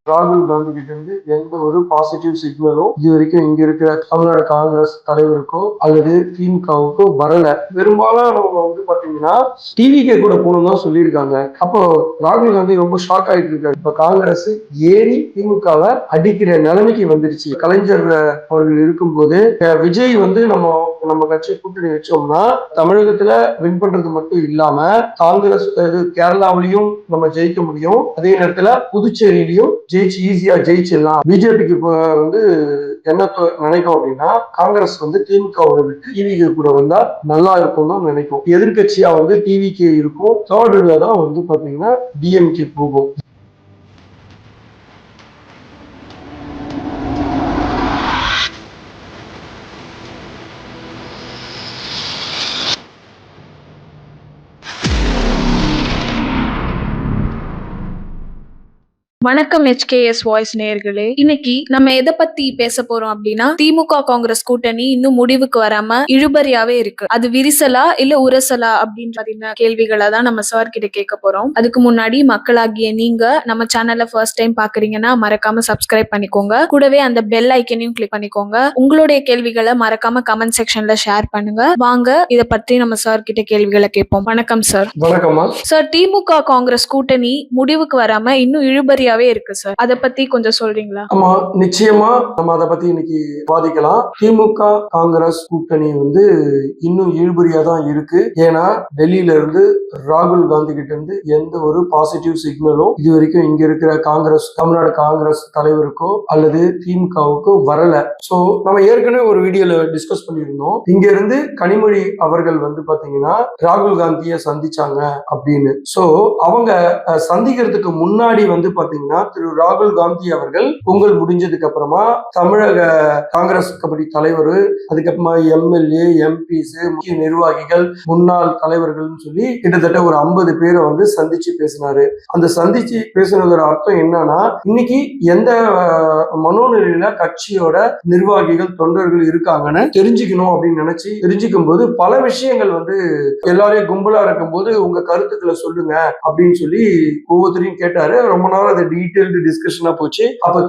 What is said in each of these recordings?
ராகுல் காந்தி கிட்ட இருந்து எந்த ஒரு பாசிட்டிவ் சிக்னலும் இது வரைக்கும் இங்க இருக்கிற தமிழ்நாடு காங்கிரஸ் தலைவருக்கோ அல்லது திமுகவுக்கோ வரல. பெரும்பாலானவங்க வந்து பாத்தீங்கன்னா டிவிகே கூட போகணும் தான் சொல்லியிருக்காங்க. அப்போ ராகுல் காந்தி ரொம்ப ஷாக் ஆயிட்டு இருக்காரு. இப்ப காங்கிரஸ் ஏறி திமுகவை அடிக்கிற நிலைமைக்கு வந்துருச்சு. கலைஞர் அவர்கள் இருக்கும்போது விஜய் வந்து நம்ம கட்சி கூட்டணி வச்சோம்னா தமிழகத்துல வின் பண்றது மட்டும் இல்லாம காங்கிரஸ் கேரளாவிலையும் நம்ம ஜெயிக்க முடியும், அதே நேரத்துல புதுச்சேரியிலையும் ஜெயிச்சு ஈஸியா ஜெயிச்சிடலாம். பிஜேபிக்கு வந்து என்ன நினைக்கும் அப்படின்னா காங்கிரஸ் வந்து திமுகவோட விட்டு டிவிகே கூட வந்தா நல்லா இருக்கும் தான் நினைக்கும். எதிர்கட்சியா வந்து டிவிகே இருக்கும், தேர்ட்ல தான் வந்து பாத்தீங்கன்னா டிஎம்கே போகும். வணக்கம் HKS வாய்ஸ் நேயர்களே. இன்னைக்கு நம்ம எதை பத்தி பேச போறோம் அப்படின்னா, திமுக காங்கிரஸ் கூட்டணி இன்னும் முடிவுக்கு வராம இழுபறியாவே இருக்கு. அது விரிசலா இல்ல உரசலா அப்படின்ற கேள்விகளை தான் நம்ம சார் கிட்ட கேட்க போறோம். அதுக்கு முன்னாடி மக்களாகிய நீங்க நம்ம சேனலை ஃபர்ஸ்ட் டைம் பாக்குறீங்கன்னா மறக்காம சப்ஸ்கிரைப் பண்ணிக்கோங்க. கூடவே அந்த பெல் ஐக்கனையும் கிளிக் பண்ணிக்கோங்க. உங்களுடைய கேள்விகளை மறக்காம கமெண்ட் செக்ஷன்ல ஷேர் பண்ணுங்க. வாங்க இதை பத்தி நம்ம சார் கிட்ட கேள்விகளை கேட்போம். வணக்கம் சார். வணக்கம்மா சார், திமுக காங்கிரஸ் கூட்டணி முடிவுக்கு வராம இன்னும் இழுபறியா இருக்கு சார். அத பத்தி கொஞ்சம் சொல்றீங்களா? ஆமா, நிச்சயமா நம்ம அதை பத்தி இன்னைக்கு வாதிக்கலாம். திமுக காங்கிரஸ் கூட்டணி வந்து இன்னும் இழுபறியா தான் இருக்கு. ஏன்னா டெல்லியில இருந்து ராகுல் காந்தி கிட்ட இருந்து எந்த ஒரு பாசிட்டிவ் சிக்னலும் இது வரைக்கும் இங்க இருக்கிற காங்கிரஸ் தமிழ்நாடு காங்கிரஸ் தலைவருக்கோ அல்லது திமுகவுக்கோ வரல. சோ நம்ம ஏற்கனவே ஒரு வீடியோல டிஸ்கஸ் பண்ணியிருந்தோம். இங்க இருந்து கனிமொழி அவர்கள் வந்து பாத்தீங்கன்னா ராகுல் காந்தியை சந்திச்சாங்க அப்படின்னு. சோ அவங்க சந்திக்கிறதுக்கு முன்னாடி வந்து பாத்தீங்கன்னா திரு ராகுல் காந்தி அவர்கள் பொங்கல் முடிஞ்சதுக்கு அப்புறமா தமிழக காங்கிரஸ் கமிட்டி தலைவர், அதுக்கப்புறமா எம்எல்ஏ எம்பிஸ் முக்கிய நிர்வாகிகள் முன்னாள் தலைவர்கள் சொல்லி கிட்டத்தட்ட ஒரு 50 பேரை வந்து சந்திச்சு பேசினாரு. அந்த சந்திச்சு பேசினதோட அர்த்தம் என்னன்னா, இன்னைக்கு எந்த மனோநிலையில கட்சியோட நிர்வாகிகள் தொண்டர்கள் இருக்காங்கன்னு தெரிஞ்சுக்கணும் அப்படின்னு நினைச்சு தெரிஞ்சுக்கும் போது பல விஷயங்கள் வந்து எல்லாரையும் கும்பலா இருக்கும் போது உங்க கருத்துக்களை சொல்லுங்க அப்படின்னு சொல்லி ஒவ்வொருத்தரையும் கேட்டாரு. ரொம்ப நாள் அது டீடைல்டு டிஸ்கஷனா போச்சு. அப்ப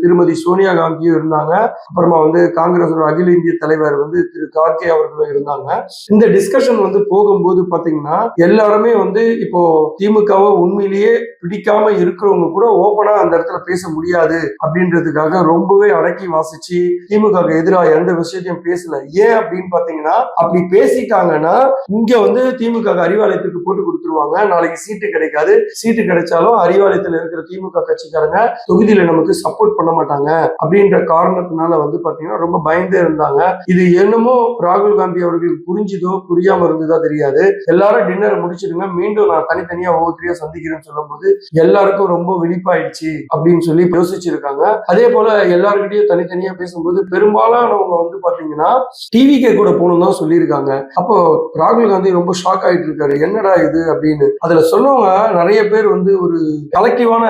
திருமதி சோனியா காந்தியும் இருந்தாங்க. அப்புறமா வந்து காங்கிரஸ் அகில இந்திய தலைவர் வந்து திரு கார்கே அவர்களும் இருந்தாங்க. இந்த டிஸ்கஷன் வந்து போகும்போது பாத்தீங்கன்னா எல்லாருமே வந்து இப்போ திமுகவை உண்மையிலேயே பிடிக்காம இருக்கிறவங்க கூட ஓபனா அந்த இடத்துல பேச முடியாது அப்படின்றதுக்காக ரொம்பவே அடக்கி வாசிச்சு திமுக எதிராக எந்த விஷயத்தையும் பேசல. ஏன் அப்படின்னு பாத்தீங்கன்னா, அப்படி பேசிட்டாங்கன்னா இங்க வந்து திமுக அறிவாலயத்துக்கு போட்டு கொடுத்துருவாங்க. நாளைக்கு சீட்டு கிடைக்காது. சீட்டு கிடைச்சாலும் அறிவாலயத்தில் இருக்கிற திமுக கட்சிக்காரங்க தொகுதியில நமக்கு சப்போர்ட் பண்ண மாட்டாங்க அப்படின்ற காரணத்தினால வந்து பாத்தீங்கன்னா ரொம்ப பயந்தே இருந்தாங்க. இது என்னமோ ராகுல் காந்தி அவர்களுக்கு புரிஞ்சுதோ புரியாம இருந்ததா தெரியாது. எல்லாரும் டின்னர் முடிச்சிடுங்க, மீண்டும் நான் தனித்தனியா ஒவ்வொருத்தரையா சந்திக்கிறேன்னு சொல்லும் போது எல்லாருக்கும் ரொம்ப விழிப்பாயிடுச்சு அப்படின்னு சொல்லி யோசிச்சிருக்காங்க. அதே போல எல்லாருக்கிட்டையும் தனித்தனியா பேசும்போது பெரும்பாலானவங்க வந்து பாத்தீங்கன்னா டிவிகே கூட போகணும் தான் சொல்லியிருக்காங்க. அப்போ ராகுல் காந்தி ரொம்ப ஷாக் ஆயிட்டு இருக்காரு, என்னடா இது அப்படின்னு. அதுல சொன்னவங்க நிறைய பேர் வந்து ஒரு கலெக்டிவான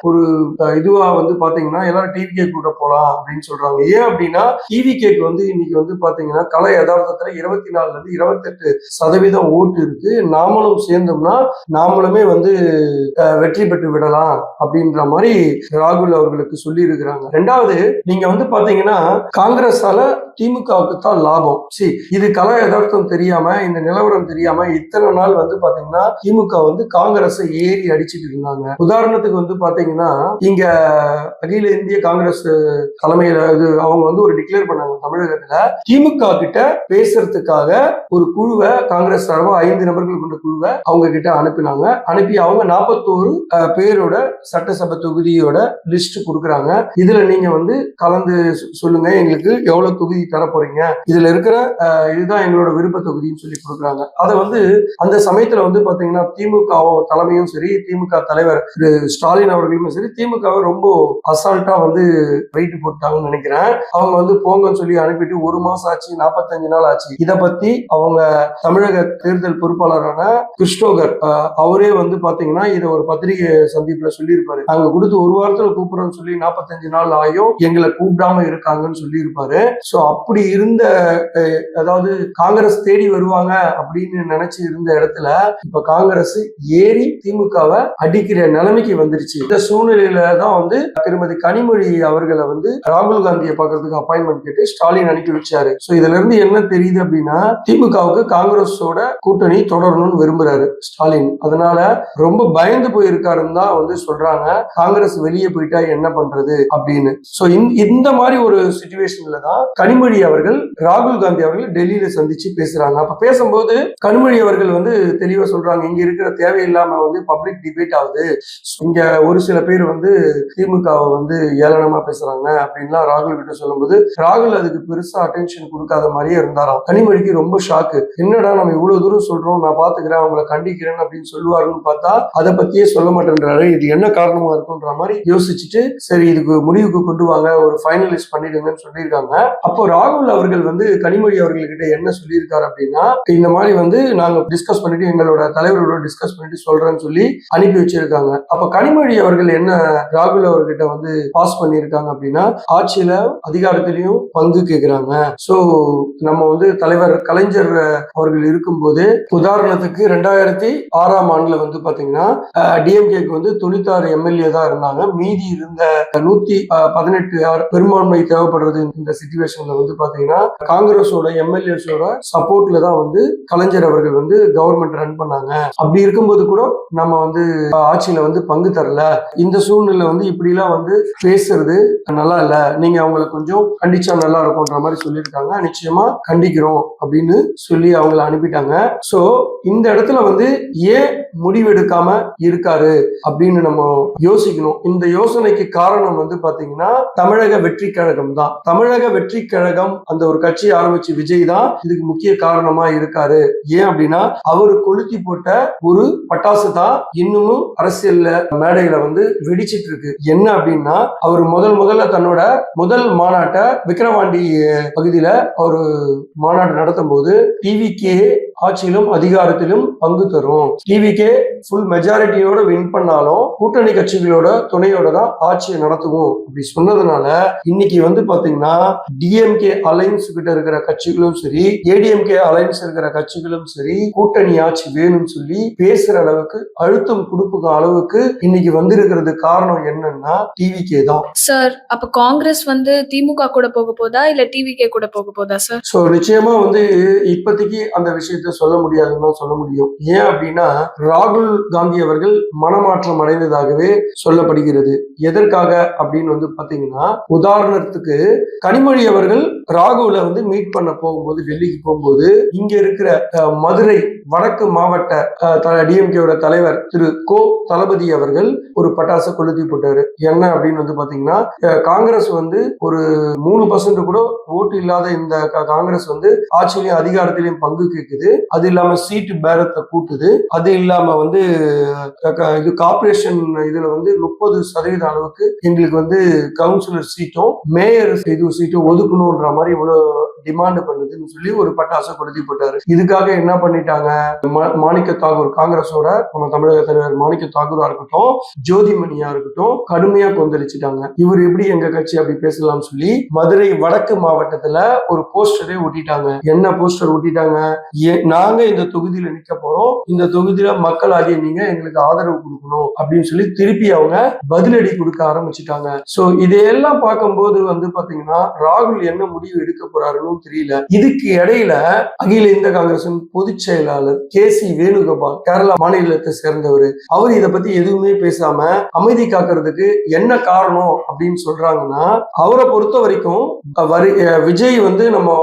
ஒரு இதுவா வந்து பாத்தீங்கன்னா எல்லாரும் டிவிகே கூட போலாம் அப்படின்னு சொல்றாங்க. ஏன் அப்படின்னா டிவிகேக்கு வந்து இன்னைக்கு வந்து பாத்தீங்கன்னா கலை யதார்த்தத்துல 24ல இருந்து 28% ஓட்டு இருக்கு. நாமளும் சேர்ந்தோம்னா நாமளுமே வந்து வெற்றி பெற்று விடலாம் அப்படின்ற மாதிரி ராகுல் அவர்களுக்கு சொல்லி இருக்கிறாங்க. ரெண்டாவது, நீங்க வந்து பாத்தீங்கன்னா காங்கிரஸால திமுகவுக்கு தான் லாபம். இது கலை யதார்த்தம் தெரியாம, இந்த நிலவரம் தெரியாம இத்தனை நாள் வந்து பாத்தீங்கன்னா திமுக வந்து காங்கிரஸை ஏறி அடிச்சுட்டு இருந்தாங்க. உதாரணத்துக்கு வந்து பாத்தீங்கன்னா இங்க அகில இந்திய காங்கிரஸ் தலைமையில அவங்க வந்து ஒரு டிக்ளேர் பண்ணாங்க, தமிழகத்துல திமுக கிட்ட பேசுறதுக்காக ஒரு குழுவை காங்கிரஸ் சார்பா 5 நபர்கள் கொண்ட குழுவை அவங்க கிட்ட அனுப்பினாங்க. அனுப்பி அவங்க 41 பேரோட சட்டசபை தொகுதியோட லிஸ்ட் கொடுக்குறாங்க. இதுல நீங்க வந்து கலந்து சொல்லுங்க, எங்களுக்கு எவ்வளவு தொகுதி தர போறீங்க, இதுல இருக்கிற இதுதான் எங்களோட விருப்ப தொகுதின்னு சொல்லி கொடுக்குறாங்க. அதை வந்து அந்த சமயத்துல வந்து பாத்தீங்கன்னா திமுக தலைமையும் சரி, திமுக தலைவர் திரு ஸ்டாலின் அவர்களுமே சரி, திமுகவை ரொம்ப அசால்ட்டா வந்து வெயிட் போட்டாங்கன்னு நினைக்கிறேன். அவங்க வந்து போங்கன்னு சொல்லி அனுப்பிட்டு 1 மாசம் ஆச்சு, 45 நாள் ஆச்சு. இதை பத்தி அவங்க தமிழக தேர்தல் பொறுப்பாளரான கிறிஸ்டோகர் அவரே வந்து பாத்தீங்கன்னா இதை ஒரு பத்திரிகை சந்திப்புல சொல்லியிருப்பாரு. நாங்க கொடுத்து 1 வாரத்துல கூப்பிடுறோம்னு சொல்லி 45 நாள் ஆயும் எங்களை கூப்பிடாம இருக்காங்கன்னு சொல்லியிருப்பாரு. சோ அப்படி இருந்த அதாவது காங்கிரஸ் தேடி வருவாங்க அப்படின்னு நினைச்சு இருந்த இடத்துல இப்ப காங்கிரஸ் ஏறி திமுகவை அடிக்கிற நிலைமைக்கு வந்துருச்சு. இந்த சூழ்நிலையில தான் வந்து திருமதி கனிமொழி அவர்களை வந்து ராகுல் காந்தியை பார்க்கறதுக்கு அப்பாயின்மெண்ட் கேட்டு ஸ்டாலின் அனுப்பி வச்சாரு. சோ இதுல இருந்து என்ன தெரியுது அப்படின்னா திமுகவுக்கு காங்கிரஸோட கூட்டணி தொடரணும்னு விரும்புறாரு ஸ்டாலின். அதனால ரொம்ப பயந்து போயிருக்காருன்னு தான் வந்து சொல்றாங்க. காங்கிரஸ் வெளியே போயிட்டா என்ன பண்றது அப்படின்னு. சோ இந்த மாதிரி ஒரு சிச்சுவேஷன்ல தான் கனிமொழி அவர்கள் ராகுல் காந்தி அவர்கள் டெல்லியில சந்திச்சு பேசுறாங்க. அப்ப பேசும்போது கனிமொழி அவர்கள் வந்து தெளிவா சொல்றாங்க, இங்க இருக்கிற தேவையில்லாம வந்து பப்ளிக் டிபேட் ஆகுது, இங்க ஒரு சில பேர் வந்து திமுகவை வந்து ஏளனமா பேசுறாங்க அப்படின்லாம் ராகுல் கிட்ட சொல்லும்போது ராகுல் அதுக்கு பெருசா அட்டென்ஷன் கொடுக்காத மாதிரியே இருந்தாராம். கனிமொழிக்கு ரொம்ப ஷாக்கு. என்னடா நம்ம இவ்வளவு தூரம் சொல்றோம், நான் பாத்துக்கிறேன், அவங்களை கண்டிக்கிறேன் அப்படின்னு சொல்லுவாருன்னு பார்த்தா அதை பத்தியே சொல்ல மாட்டேன்றாரு. இது என்ன காரணமா இருக்குன்ற மாதிரி யோசிச்சுட்டு சரி இதுக்கு முடிவுக்கு கொண்டு வாங்க, ஒரு ஃபைனலைஸ் பண்ணிடுங்கன்னு சொல்லியிருக்காங்க. அப்போ ராகுல் அவர்கள் வந்து கனிமொழி அவர்கள்கிட்ட என்ன சொல்லியிருக்காரு அப்படின்னா, இந்த மாதிரி வந்து நாங்க டிஸ்கஸ் பண்ணிட்டு எங்களோட தலைவரோட டிஸ்கஸ் பண்ணிட்டு சொல்றேன்னு சொல்லி அனுப்பி வச்சிருக்காங்க. அப்ப கனிமொழி அவர்கள் என்ன ராகுல் அவர்கிட்ட வந்து பாஸ் பண்ணியிருக்காங்க அப்படின்னா, ஆட்சியில அதிகாரத்திலையும் பங்கு கேட்கிறாங்க. சோ நம்ம வந்து தலைவர் கலைஞர் அவர்கள் இருக்கும்போது உதாரணத்துக்கு 2006ஆம் ஆண்டுல வந்து பாத்தீங்கன்னா டிஎம்கேக்கு வந்து 96 எம்எல்ஏ தான் இருந்தாங்க. மீதி இருந்த 118 பெரும்பான்மை தேவைப்படுறது இந்த சிச்சுவேஷன்ல வந்து பாத்தீங்கன்னா காங்கிரஸோட எம்எல்ஏஸோட சப்போர்ட்ல தான் வந்து கலைஞர் அவர்கள் வந்து கவர்மெண்ட் ரன் பண்ணாங்க. அப்படி இருக்கும்போது கூட நம்ம வந்து ஆட்சியில வந்து பங்கு தரல, இந்த சூழ்நிலை வந்து இப்படி எல்லாம் வந்து பேசுறது நல்லா இல்ல, நீங்க அவங்களை கொஞ்சம் கண்டிச்சா நல்லா இருக்கும்ன்ற மாதிரி சொல்லியிருக்காங்க. நிச்சயமா கண்டிக்கிறோம் அப்படின்னு சொல்லி அவங்களை அனுப்பிட்டாங்க. சோ இந்த இடத்துல வந்து ஏன் முடிவெடுக்காம இருக்காரு அப்படின்னு நம்ம யோசிக்கணும். இந்த யோசனைக்கு காரணம் வந்து பாத்தீங்கன்னா தமிழக வெற்றி கழகம் தான். தமிழக வெற்றி கழகம் அந்த ஒரு கட்சி ஆரம்பிச்சு விஜய் தான் இதுக்கு முக்கிய காரணமா இருக்காரு. ஏன் அப்படின்னா அவரு கொளுத்தி போட்ட ஒரு பட்டாசு தான் இன்னமும் அரசியல்ல மேடையில வந்து வெடிச்சிட்டு இருக்கு. என்ன அப்படின்னா அவர் முதல்ல தன்னோட முதல் மாநாட்டை விக்கிரவாண்டி பகுதியில ஒரு மாநாடு நடத்தும் போது டிவிகே ஆட்சியிலும் அதிகாரத்திலும் பங்கு தரும், டிவிகே ஃபுல் மெஜாரிட்டியோட வின் பண்ணாலும் கூட்டணி கட்சிகளோட துணையோட தான் ஆட்சியை நடத்துவோம் அப்படி சொன்னதுனால இன்னைக்கு வந்து பாத்தீங்கன்னா டிஎம்கே அலைன்ஸ் கிட்ட இருக்கிற கட்சிகளும் சரி, ஏடிஎம்கே அலைன்ஸ் இருக்கிற கட்சிகளும் சரி கூட்டணி ஆட்சி வேணும்னு சொல்லி பேசுற அளவுக்கு அழுத்தம் கொடுப்புற அளவுக்கு இன்னைக்கு வந்திருக்கிறது காரணம் என்னன்னா டிவிகே தான். சார் அப்ப காங்கிரஸ் வந்து திமுக கூட போக போதா இல்ல டிவிகே கூட போக போதா சார்? சோ நிச்சயமா வந்து இப்போதைக்கு அந்த விஷயத்த சொல்ல முடியாதுன்னு சொல்ல முடியும். ஏன் அப்படின்னா ராகுல் காந்தி அவர்கள் மனமாற்றம் அடைந்ததாகவே சொல்லப்படுகிறது. எதற்காக அப்படின்னு வந்து பாத்தீங்கன்னா உதாரணத்துக்கு கனிமொழி அவர்கள் ராகுல வந்து மீட் பண்ண போகும்போது டெல்லிக்கு போகும்போது இங்க இருக்கிற மதுரை வடக்கு மாவட்ட டிஎம்கேவோட தலைவர் திரு கோ தளபதி அவர்கள் ஒரு பட்டாசை கொளுத்தி போட்டாரு. என்ன அப்படின்னு வந்து பாத்தீங்கன்னா காங்கிரஸ் வந்து ஒரு 3% கூட ஓட்டு இல்லாத இந்த காங்கிரஸ் வந்து ஆட்சியிலையும் அதிகாரத்திலையும் பங்கு கேட்குது. அது இல்லாம சீட்டு பேரத்தை கூட்டுது. அது இல்லாம வந்து இது கார்பரேஷன் இதுல வந்து 30% அளவுக்கு எங்களுக்கு வந்து கவுன்சிலர் சீட்டும் மேயர் சீட்டும் ஒதுக்கணும்ன்ற மாதிரி இவ்வளவு டிமாண்ட் பண்ணுதுன்னு சொல்லி ஒரு பட்டாசை கொளுத்தி போட்டாரு. இதுக்காக என்ன பண்ணிட்டாங்க, மாணிக்க தாகூர் காங்கிரஸோட நம்ம தமிழக தலைவர் மாணிக்க தாகூரா இருக்கட்டும், ஜோதிமணியா இருக்கட்டும் கடுமையா கொந்தளிச்சுட்டாங்க. இவர் எப்படி எங்க கட்சி அப்படி பேசலாம்னு சொல்லி மதுரை வடக்கு மாவட்டத்துல ஒரு போஸ்டரே ஒட்டிட்டாங்க. என்ன போஸ்டர் ஒட்டிட்டாங்க, நாங்க இந்த தொகுதியில நிக்க போறோம், இந்த தொகுதியில மக்கள் ஆகிய நீங்க எங்களுக்கு ஆதரவு கொடுக்கணும் அப்படின்னு சொல்லி திருப்பி அவங்க பதிலடி கொடுக்க ஆரம்பிச்சுட்டாங்க. சோ இதையெல்லாம் பார்க்கும்போது வந்து பாத்தீங்கன்னா ராகுல் என்ன முடிவு எடுக்க போறாருன்னு தெரியல. இதுக்கு இடையில அகில இந்திய காங்கிரசின் பொதுச் செயலாளர் கே.சி. வேணுகோபால் கேரளா மாநிலத்தை சேர்ந்தவர், அவர் இதை பத்தி எதுவுமே பேசாம அமைதி காக்கிறதுக்கு என்ன காரணம் அப்படின்னு சொல்றாங்கன்னா அவரை பொறுத்த வரைக்கும் விஜய் வந்து நம்ம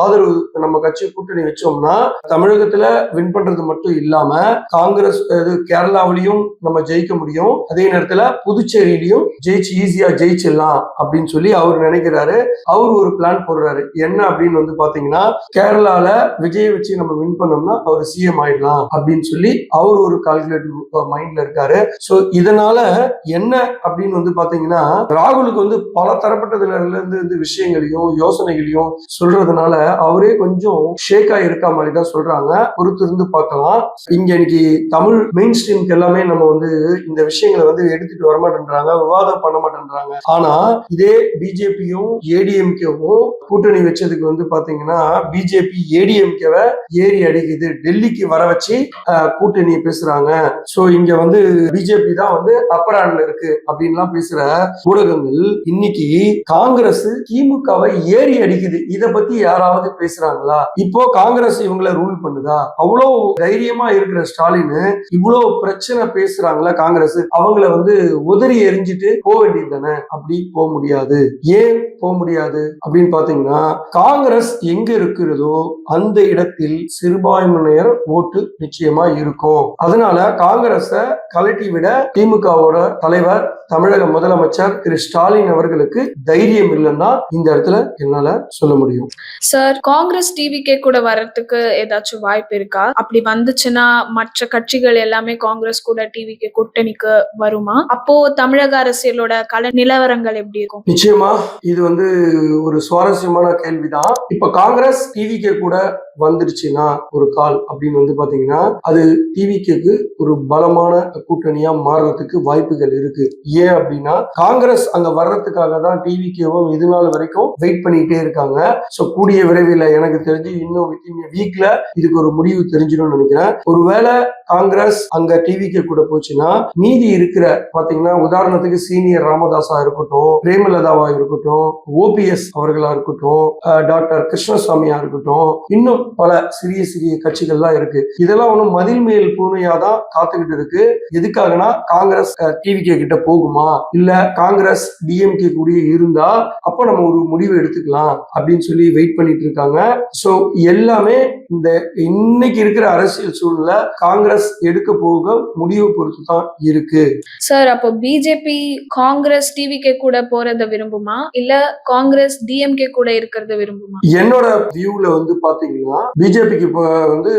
ஆதரவு நம்ம கட்சி கூட்டணி வச்சோம்னா தமிழகத்துல வின் பண்றது மட்டும் இல்லாம காங்கிரஸ் கேரளாவிலையும் நம்ம ஜெயிக்க முடியும், அதே நேரத்துல புதுச்சேரியிலையும் ஈஸியா ஜெயிச்சிடலாம் அப்படின்னு சொல்லி அவர் நினைக்கிறாரு. அவர் ஒரு பிளான் போடுறாரு. என்ன என்ன அப்படின்னு வந்து பாத்தீங்கன்னா, கேரளால விஜய் வச்சு நம்ம வின் பண்ணோம்னா அவர் சிஎம் ஆயிடலாம் அப்படின்னு சொல்லி அவர் ஒரு கால்குலேட்டிவ் மைண்ட்ல இருக்காரு. சோ இதனால என்ன அப்படின்னு வந்து பாத்தீங்கன்னா, ராகுலுக்கு வந்து பல தரப்பட்டதுல இருந்து விஷயங்களையும் யோசனைகளையும் சொல்றதுனால அவரே கொஞ்சம் ஷேக் ஆயிருக்கா மாதிரி தான் சொல்றாங்க. பொறுத்து இருந்து பார்க்கலாம். இங்க இன்னைக்கு தமிழ் மெயின் ஸ்ட்ரீம்க்கு எல்லாமே நம்ம வந்து இந்த விஷயங்களை வந்து எடுத்துட்டு வரமாட்டேன்றாங்க, விவாதம் பண்ண மாட்டேன்றாங்க. ஆனா இதே பிஜேபியும் ஏடிஎம்கேவும் கூட்டணி வச்சதுக்கு வந்து பாத்தீங்கன்னா, பிஜேபி ஏடிஎம்கேவை ஏறி அடிக்குது, டெல்லிக்கு வர வச்சு கூட்டணி பேசுறாங்க. சோ இங்க வந்து பிஜேபி தான் வந்து அப்பர் ஹேண்ட்ல இருக்கு அப்படின்லாம் பேசுற ஊடகங்கள் இன்னைக்கு காங்கிரஸ் திமுகவை ஏறி அடிக்குது. இத பத்தி யாராவது பேசுறாங்களா? இப்போ காங்கிரஸ் இவங்களை ரூல் பண்ணுதா? அவ்வளவு தைரியமா இருக்கிற ஸ்டாலின் இவ்வளவு பிரச்சனை பேசுறாங்களா காங்கிரஸ்? அவங்கள வந்து உதறி எரிஞ்சிட்டு போக வேண்டியது தானே? அப்படி போக முடியாது. ஏன் போக முடியாது அப்படின்னு பாத்தீங்கன்னா, காங்கிரஸ் எங்க இருக்கிறதோ அந்த இடத்தில் சிறுபான்மையினர் ஓட்டு நிச்சயமா இருக்கும். அதனால காங்கிரஸ கலட்டி விட திமுகவோட தலைவர் தமிழக முதலமைச்சர் திரு ஸ்டாலின் அவர்களுக்கு தைரியம் இல்லைன்னா இந்த இடத்துல என்னால சொல்ல முடியும். சார், காங்கிரஸ் டிவிகே கூட வர்றதுக்கு ஏதாச்சும் வாய்ப்பு இருக்கா? அப்படி வந்துச்சுன்னா மற்ற கட்சிகள் எல்லாமே காங்கிரஸ் கூட டிவிகே கூட்டணிக்கு வருமா? அப்போ தமிழக அரசியலோட கள நிலவரங்கள் எப்படி இருக்கும்? நிச்சயமா இது வந்து ஒரு சுவாரஸ்யமான கேள்விதான். இப்ப காங்கிரஸ் டிவிகே கூட வந்துடுச்சுன்னா ஒரு கால் அப்படின்னு வந்து பாத்தீங்கன்னா, அது டிவிகேக்கு ஒரு பலமான கூட்டணியா மாறுறதுக்கு வாய்ப்புகள் இருக்கு. ஏன் அப்படின்னா, காங்கிரஸ் அங்க வர்றதுக்காக தான் டிவிகேவும் இது நாள் வரைக்கும் வெயிட் பண்ணிட்டே இருக்காங்க. சோ கூடிய விரைவில் எனக்கு தெரிஞ்சு இன்னும் வித்தின் வீக்ல இதுக்கு ஒரு முடிவு தெரிஞ்சிடும் நினைக்கிறேன். ஒருவேளை காங்கிரஸ் அங்க டிவிகே கூட போச்சுன்னா, மீதி இருக்கிற பாத்தீங்கன்னா, உதாரணத்துக்கு சீனியர் ராமதாஸா இருக்கட்டும், பிரேமலதாவா இருக்கட்டும், ஓபிஎஸ் அவர்களா இருக்கட்டும், டாக்டர் கிருஷ்ணசாமியா இருக்கட்டும், இன்னும் பல சிறிய சிறிய கட்சிகள்லாம் இருக்கு. இதெல்லாம் ஒன்றும் மதில் மேல் பூனையாதான் காத்துக்கிட்டு இருக்கு. எதுக்காகனா, காங்கிரஸ் டிவிகே கிட்ட போகுமா, இல்ல காங்கிரஸ் டிஎம்கே கூட இருந்தா அப்ப நம்ம ஒரு முடிவு எடுத்துக்கலாம் அப்படின்னு சொல்லி வெயிட் பண்ணிட்டு இருக்காங்க. சோ எல்லாமே இந்த இன்னைக்கு இருக்கிற அரசியல் சூழ்நிலை காங்கிரஸ் எடுக்க போக முடிவு பொறுத்து தான் இருக்கு. சார், அப்போ பிஜேபி காங்கிரஸ் டிவிகே கூட போறத விரும்புமா, இல்ல காங்கிரஸ் டிஎம்கே கூட இருக்கிறத விரும்புமா? என்னோட வியூல வந்து பாத்தீங்கன்னா, பிஜேபிக்கு வந்து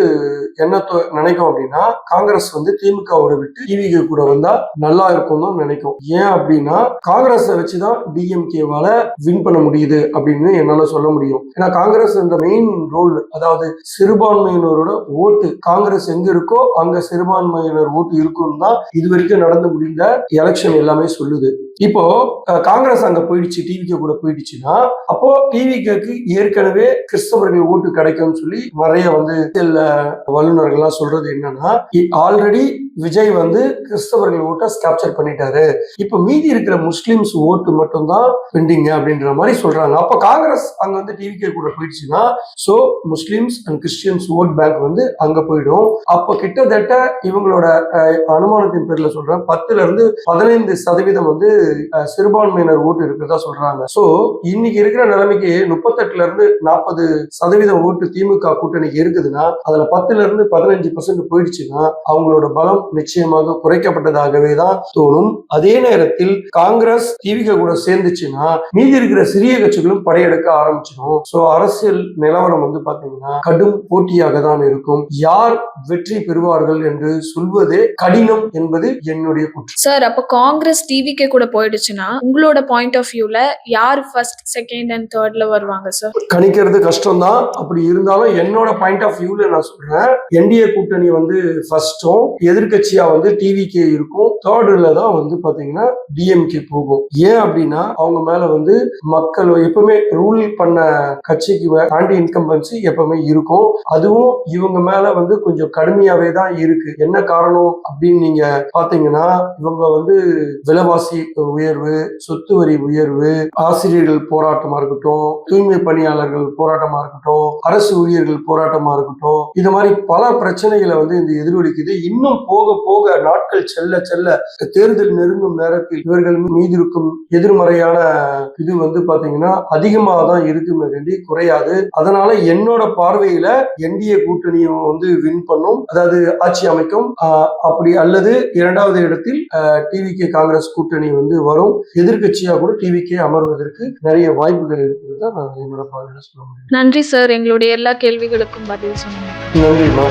என்ன நினைக்கும் அப்படின்னா, காங்கிரஸ் வந்து திமுகவோட விட்டு டிவிகே கூட வந்தா நல்லா இருக்கும் தான் நினைக்கும். ஏன் அப்படின்னா, காங்கிரஸ் வச்சுதான் டிஎம்கேவால வின் பண்ண முடியுது அப்படின்னு என்னால சொல்ல முடியும். ஏன்னா காங்கிரஸ் இந்த மெயின் ரோல், அதாவது சிறுபான்மையினரோட ஓட்டு காங்கிரஸ் எங்க இருக்கோ அங்க சிறுபான்மையினர் ஓட்டு இருக்குன்னு தான் இது வரைக்கும் நடந்து முடிந்த எலெக்ஷன் எல்லாமே சொல்லுது. இப்போ காங்கிரஸ் அங்க போயிடுச்சு, டிவிகே கூட போயிடுச்சுன்னா, அப்போ டிவிகேக்கு ஏற்கனவே கிறிஸ்தவர்கள் ஓட்டு கிடைக்கும்னு சொல்லி நிறைய வந்து வல்லுநர்கள்லாம் சொல்றது என்னன்னா, ஆல்ரெடி விஜய் வந்து கிறிஸ்தவர்கள் ஓட்டை கேப்சர் பண்ணிட்டாரு, இப்ப மீதி இருக்கிற முஸ்லிம்ஸ் ஓட்டு மட்டும் தான் பெண்டிங் அப்படின்ற மாதிரி சொல்றாங்க. அப்ப காங்கிரஸ் அங்க வந்து டிவிகே கூட போயிடுச்சுன்னா, so Muslims and Christians vote bank வந்து அங்க போயிடும். அப்ப கிட்டத்தட்ட இவங்களோட அனுமானத்தின் பேர்ல சொல்றேன், 10-15% வந்து சிறுபான்மையினர் ஓட்டு இருக்கிறதா சொல்றாங்க. சோ இன்னைக்கு இருக்கிற நிலைமைக்கு 38-40% ஓட்டு திமுக கூட்டணிக்கு இருக்குதுன்னா, அதுல 10-15% போயிடுச்சுன்னா அவங்களோட பலம் நிச்சயமாக குறைக்கப்பட்டதாகவே தான் தோணும். அதே நேரத்தில் காங்கிரஸ் டிவிகே கூட சேர்ந்துச்சுன்னா மீதி இருக்கிற சிறிய கட்சிகளும் படையெடுக்க ஆரம்பிச்சிடும். சோ அரசியல் நிலவரம் வந்து பாத்தீங்கன்னா கடும் போட்டியாக தான் இருக்கும். யார் வெற்றி பெறுவார்கள் என்று சொல்வதே கடினம் என்பது என்னுடைய குற்றம். சார், அப்ப காங்கிரஸ் டிவிகே கூட போயிடுச்சுன்னா உங்களோட பாயிண்ட் ஆஃப் வியூல யார் ஃபர்ஸ்ட், செகண்ட் அண்ட் தேர்ட்ல வருவாங்க சார்? கணிக்கிறது கஷ்டம் தான். அப்படி இருந்தாலும் என்னோட பாயிண்ட் ஆஃப் வியூல நான் சொல்றேன், என்டிஏ கூட்டணி வந்து ஃபர்ஸ்டும், எதிர்கட்சியா வந்து டிவிகே இருக்கும், தேர்ட்ல தான் வந்து பாத்தீங்கன்னா டிஎம்கே போகும். ஏன் அப்படின்னா, அவங்க மேல வந்து மக்கள் எப்பவுமே ரூல் பண்ண கட்சிக்கு ஆன்டி இன்கம்பன்சி எப்பவுமே இருக்கும். அதுவும் இவங்க மேல வந்து கொஞ்சம் கடுமையாவே தான் இருக்கு. என்ன காரணம் அப்படின்னு நீங்க பாத்தீங்கன்னா, இவங்க வந்து விலைவாசி உயர்வு, சொத்து வரி உயர்வு, ஆசிரியர்கள் போராட்டமா இருக்கட்டும், தூய்மை பணியாளர்கள் போராட்டமா இருக்கட்டும், அரசு ஊழியர்கள் போராட்டமா இருக்கட்டும், இது மாதிரி பல பிரச்சனைகளை வந்து இந்த எதிரொலிக்குது. இன்னும் போக போக போக நாட்கள் செல்ல செல்ல தேர்தல் நெருங்கும் நேரத்தில் இவர்கள் மீது இருக்கும் எதிர்மறையான இது வந்து பாத்தீங்கன்னா அதிகமாக தான் இருக்குமே வேண்டி குறையாது. அதனால என்னோட பார்வையில என்டிஏ கூட்டணியும் வந்து வின் பண்ணும், அதாவது ஆட்சி அமைக்கும். அப்படி அல்லது இரண்டாவது இடத்தில் டிவிகே காங்கிரஸ் கூட்டணி வந்து வரும். எதிர்கட்சியா கூட டிவிகே அமர்வதற்கு நிறைய வாய்ப்புகள் இருக்கிறது தான் நான் என்னோட பார்வையில சொல்ல முடியும். நன்றி சார், எங்களுடைய எல்லா கேள்விகளுக்கும் பதில் சொன்னீங்க. நன்றிமா.